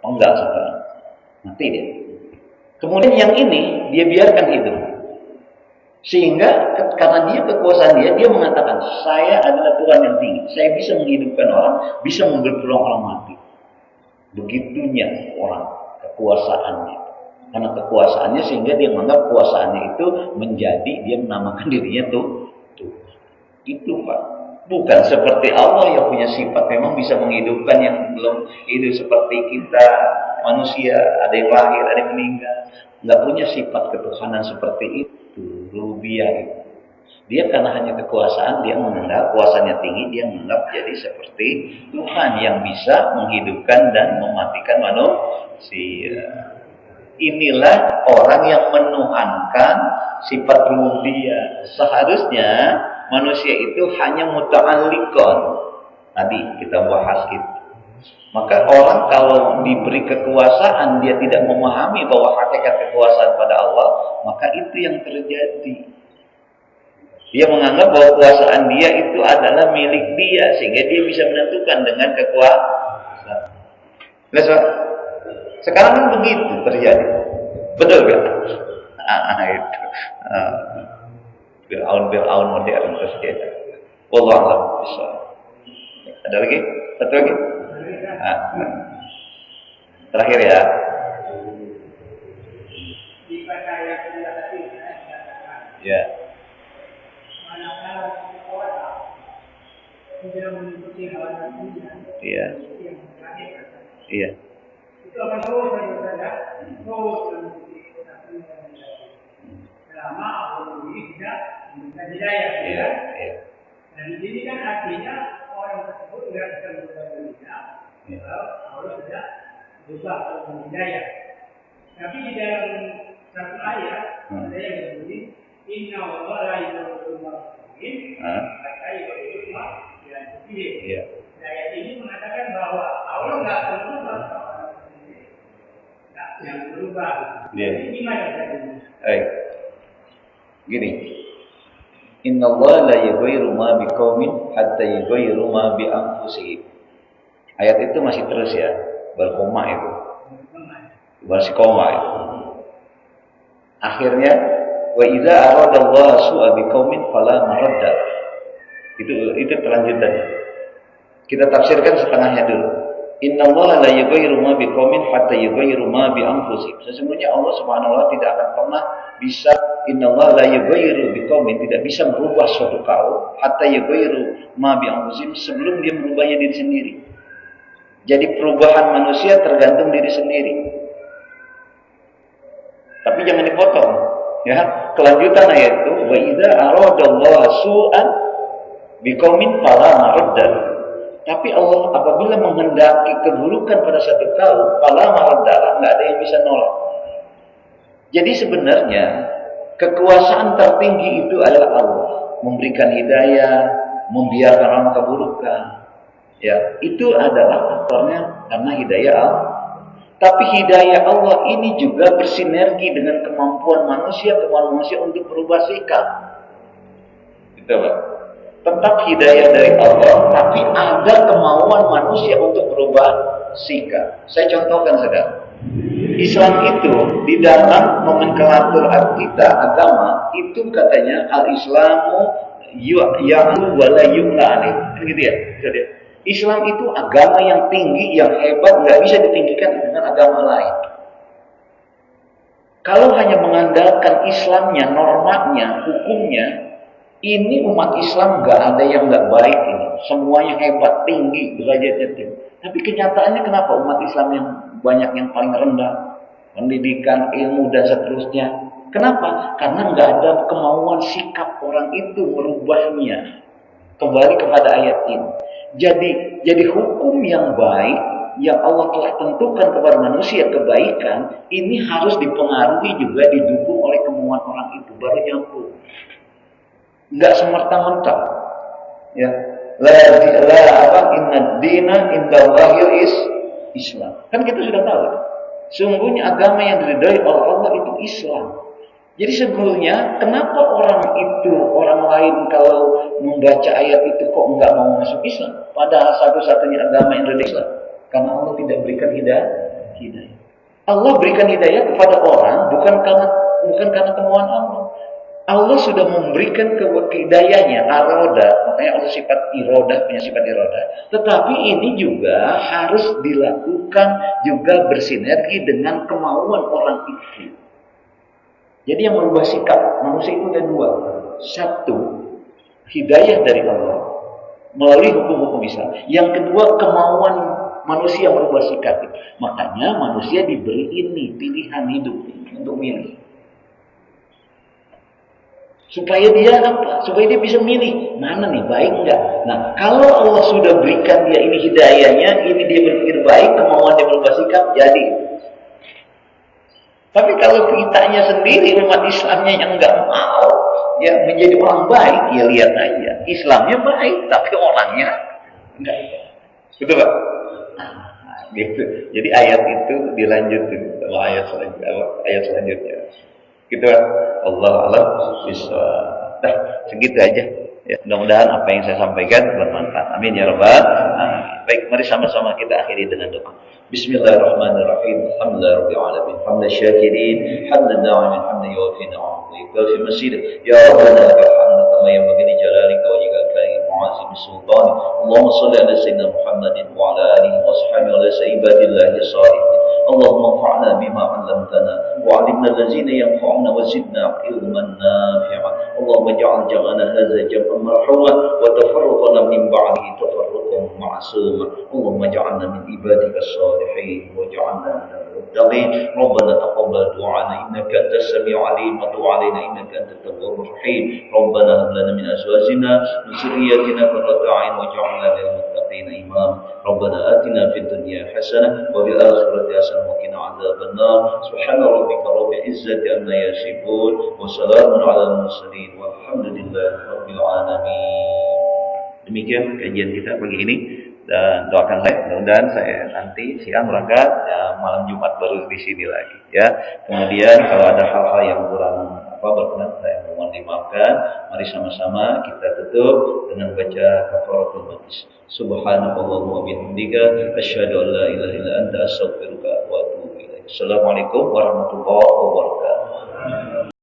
Oh enggak, satu orang. Mati dia. Kemudian yang ini dia biarkan hidup. Sehingga karena dia kekuasaan dia mengatakan saya adalah Tuhan yang tinggi, saya bisa menghidupkan orang, bisa memberi peluang orang mati. Begitunya orang kekuasaannya, karena kekuasaannya sehingga dia menganggap kuasaannya itu menjadi dia menamakan dirinya tuh. Itu Pak, bukan seperti Allah yang punya sifat memang bisa menghidupkan yang belum hidup seperti kita manusia, ada yang lahir, ada yang meninggal, nggak punya sifat ketuhanan seperti itu. Rububiyah itu. Dia karena hanya kekuasaan, dia menganggap kuasanya tinggi, dia menganggap jadi seperti Tuhan yang bisa menghidupkan dan mematikan manusia. Inilah orang yang menuhankan sifat rububiyah. Seharusnya manusia itu hanya muta'alliqon. Tadi kita bahas itu. Maka orang kalau diberi kekuasaan dia tidak memahami bahwa hakikat kekuasaan pada Allah, maka itu yang terjadi. Dia menganggap bahwa kekuasaan dia itu adalah milik dia sehingga dia bisa menentukan dengan kekuasaan. Nah, sekarang kan begitu terjadi. Betul kan? Itu. Fir'aun modern terjadi. Wallahu a'lam bishawab. Ada lagi? Satu lagi? Terakhir ya. Ya. Iya. Iya. Itu akan terus saja, selama Allah ini tidak memberikan hidayah. Iya. Dan di sini kan artinya orang tersebut tidak bisa berubah kalau Allah sudah berubah dengan hidayah. Tapi di dalam satu ayat ada yang berbunyi Inna Allah la yughayyiru ma biqaumin hatta yughayyiru ma bi anfusihim. Ayat ini mengatakan bahwa Allah nggak berubah, nggak yang berubah. Jadi gimana caranya? Gini. Inna Allah la yughayyiru ma biqaumin hatta yughayyiru ma bi anfusihim. Ayat itu masih terus ya, berkoma itu. Masih koma itu. Akhirnya wa idza aradallahu su'a biqaumin fala maradda. Itu kelanjutan. Kita tafsirkan setengahnya dulu. Inna Allah la yughayyiru ma biqaumin hatta yughayyiru ma bi anfusihim. Sesungguhnya Allah Subhanahu wa taala tidak akan pernah bisa Inna Allah la yughayyiru biqaumin, tidak bisa merubah suatu kaum hatta yughayyiru ma bi anfusihim, sebelum dia merubahnya diri sendiri. Jadi perubahan manusia tergantung diri sendiri. Tapi jangan dipotong, ya. Kelanjutan ayat itu wa idza aradallahu su'an biqaumin fala maradda. Tapi Allah apabila menghendaki keburukan pada satu kaum, fala maradda, enggak ada yang bisa nolak. Jadi sebenarnya kekuasaan tertinggi itu adalah Allah, memberikan hidayah, membiarkan orang keburukan. Ya, itu adalah faktornya karena hidayah Allah. Tapi hidayah Allah ini juga bersinergi dengan kemampuan manusia untuk berubah sikap. Gitu, Pak. Tetap hidayah dari Allah, tapi ada kemauan manusia untuk berubah sikap. Saya contohkan sekarang. Islam itu di dalam nomenklatur kita agama itu katanya al-Islamu ya'lu wa la yu'la alaih. Gitu ya. Jadi Islam itu agama yang tinggi, yang hebat, nggak bisa ditinggikan dengan agama lain. Kalau hanya mengandalkan Islamnya, normanya, hukumnya, ini umat Islam nggak ada yang nggak baik ini. Semuanya hebat, tinggi, derajatnya tinggi. Tapi kenyataannya kenapa umat Islam yang banyak yang paling rendah, pendidikan, ilmu dan seterusnya? Kenapa? Karena nggak ada kemauan sikap orang itu merubahnya. Kembali kepada ayat ini. Jadi hukum yang baik yang Allah telah tentukan kepada manusia, kebaikan ini harus dipengaruhi juga, didukung oleh kemauan orang itu, baru nyambung. Enggak semerta-merta. Ya. Inna dina indallahil Islam. Kan kita sudah tahu. Sungguhnya agama yang diridhai oleh Allah itu Islam. Jadi sebetulnya kenapa orang lain kalau membaca ayat itu kok enggak mau masuk Islam? Padahal satu-satunya agama yang diridhai Islam. Karena Allah tidak berikan hidayah. Allah berikan hidayah kepada orang bukan karena kemauan Allah. Allah sudah memberikan hidayahnya, aroda, makanya Allah sifat irodah, punya sifat irodah. Tetapi ini juga harus dilakukan juga bersinergi dengan kemauan orang itu. Jadi yang merubah sikap manusia itu ada dua. Satu, hidayah dari Allah melalui hukum-hukum Islam. Yang kedua, kemauan manusia merubah sikap. Makanya manusia diberi ini pilihan hidup untuk milih. Supaya dia apa? Supaya dia bisa milih mana nih baik enggak. Nah, kalau Allah sudah berikan dia ini hidayahnya, ini dia berpikir baik, kemauan dia berubah sikap, jadi. Tapi kalau kitanya sendiri, umat Islamnya yang nggak mau ya menjadi orang baik, ya lihat aja. Islamnya baik, tapi orangnya enggak. Betul Pak? Gitu. Jadi ayat itu dilanjutin sama ayat selanjutnya. Gitu Pak. Allah alam bisa. Nah, segitu aja. Ya, mudah-mudahan apa yang saya sampaikan bermanfaat. Amin ya rabbal alamin. Baik, mari sama-sama kita akhiri dengan doa. Bismillahirrahmanirrahim. Alhamdulillahirabbil alamin. Hamdan syakirin, hamdan na'imin, hamdan yuwafi ni'amahu wa yukafi masidah. Ya rabbana lakal hamdu kama yanbaghi li jalalika wa jalali mu'azzim sultan. Allahumma shalli ala sayyidina Muhammadin wa ala alihi wa sahbihi wa ala ibadillahi shalihin. اللهم انفعنا بما علمتنا وعلمنا الذين ينفعنا وزدنا علما نافعا اللهم اجعل جمعنا هذا جمعا مرحوما وتفرقنا من بعده تفرقا معصوما اللهم اجعلنا من عبادك الصالحين واجعلنا من المتقين ربنا تقبل دعانا انك انت السميع العليم وتب علينا انك انت التواب الرحيم ربنا هب لنا من ازواجنا وذرياتنا قرة اعين واجعلنا للمتقين اماما ربنا آتنا في الدنيا حسنة وفي الآخرة حسنة وقنا عذاب النار سبحان ربك رب العزة عما يصفون وسلام على المرسلين والحمد لله رب العالمين. Demikian kajian kita pagi ini dan doakan saya mudah-mudahan saya nanti siang berangkat ya, malam Jumat baru di sini lagi ya. Kemudian kalau ada hal-hal yang kurang berkenan saya mohon dimaafkan. Mari sama-sama kita tutup dengan baca kafaratul majlis. Subhanallahumma wa bihamdika asyhadu an la ilaha illa anta astaghfiruka wa atubu ilaik. Assalamualaikum warahmatullahi wabarakatuh.